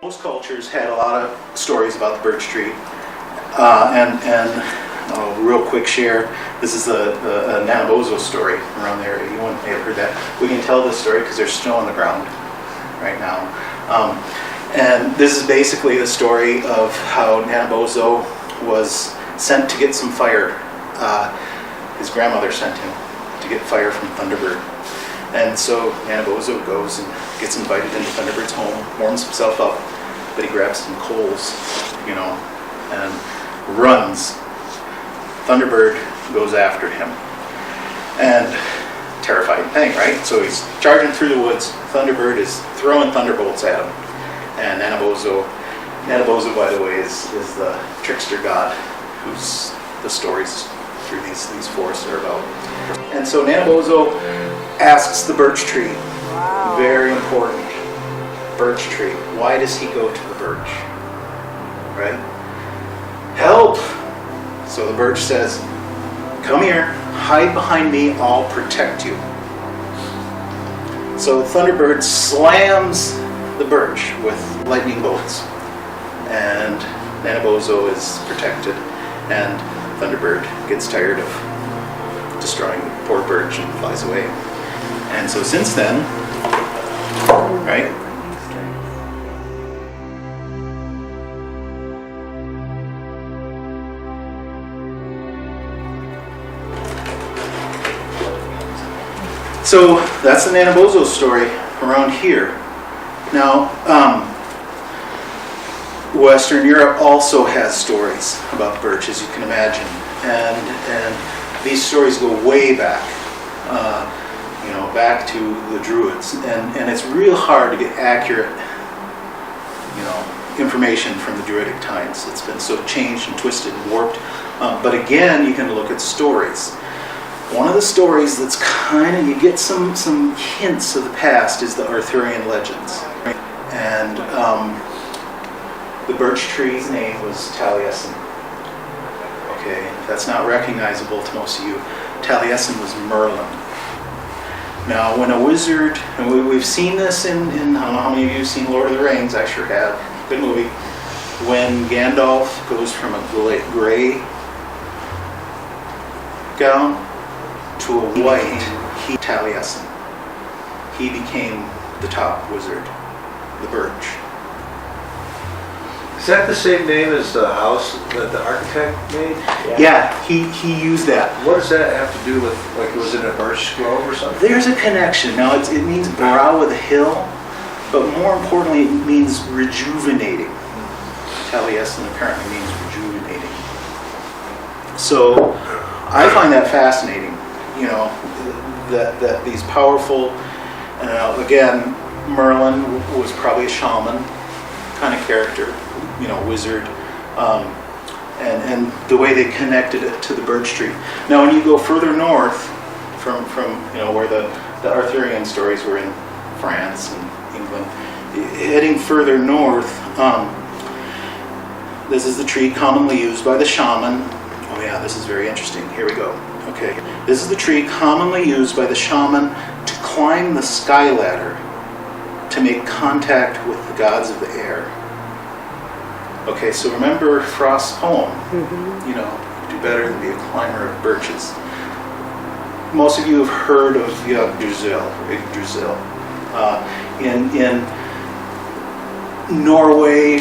Most cultures had a lot of stories about the birch tree, real quick share. This is a Nanabozo story around there. You may have heard that. We can tell this story because there's snow on the ground right now. And this is basically the story of how Nanabozo was sent to get some fire. His grandmother sent him to get fire from Thunderbird. And so Nanabozo goes and gets invited into Thunderbird's home, warms himself up, but he grabs some coals, and runs. Thunderbird goes after him. And terrifying thing, right? So he's charging through the woods. Thunderbird is throwing thunderbolts at him. And Nanabozo, by the way, is the trickster god who's the stories through these forests are about. And so Nanabozo asks the birch tree, very important, birch tree, why does he go to the birch? Right? Help! So the birch says, come here, hide behind me, I'll protect you. So Thunderbird slams the birch with lightning bolts, and Nanabozo is protected, and Thunderbird gets tired of destroying the poor birch and flies away. And so since then, right? So that's the Nanabozo story around here. Now, Western Europe also has stories about birch, as you can imagine, and these stories go way back, back to the Druids, and it's real hard to get accurate, information from the Druidic times. It's been so changed and twisted and warped, but again, you can look at stories. One of the stories that's you get some hints of the past is the Arthurian legends. And the birch tree's name was Taliesin. Okay, that's not recognizable to most of you. Taliesin was Merlin. Now, when a wizard, and we've seen this in, I don't know how many of you have seen Lord of the Rings, I sure have, good movie. When Gandalf goes from a gray gown to a white, Taliesin. He became the top wizard, the birch. Is that the same name as the house that the architect made? Yeah, he used that. What does that have to do with, like, was it a birch grove or something? There's a connection. Now, it means brow of the hill, but more importantly, it means rejuvenating. Taliesin apparently means rejuvenating. So, I find that fascinating. That these powerful, again, Merlin was probably a shaman kind of character, wizard, and the way they connected it to the birch tree. Now, when you go further north from where the Arthurian stories were in France and England, heading further north, this is the tree commonly used by the shaman. Oh yeah, this is very interesting. Here we go. Okay, this is the tree commonly used by the shaman to climb the sky ladder to make contact with the gods of the air. Okay, so remember Frost's poem, do better than be a climber of birches. Most of you have heard of Yggdrasil. In Norway,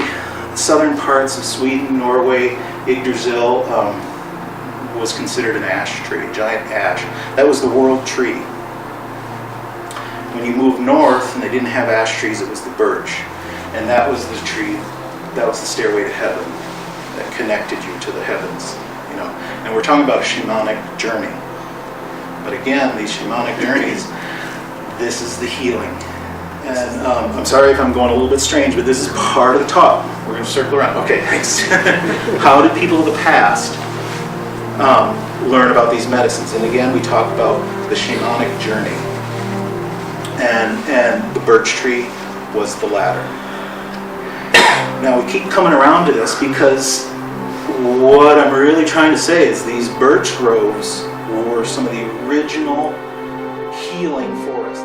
southern parts of Sweden, Norway, Yggdrasil was considered an ash tree, a giant ash. That was the world tree. When you moved north and they didn't have ash trees, it was the birch. And that was the tree, that was the stairway to heaven that connected you to the heavens. And we're talking about a shamanic journey. But again, these shamanic journeys, this is the healing. And I'm sorry if I'm going a little bit strange, but this is part of the talk. We're going to circle around. Okay, thanks. How did people of the past learn about these medicines? And again, we talk about the shamanic journey. And the birch tree was the ladder. Now, we keep coming around to this because what I'm really trying to say is these birch groves were some of the original healing forests.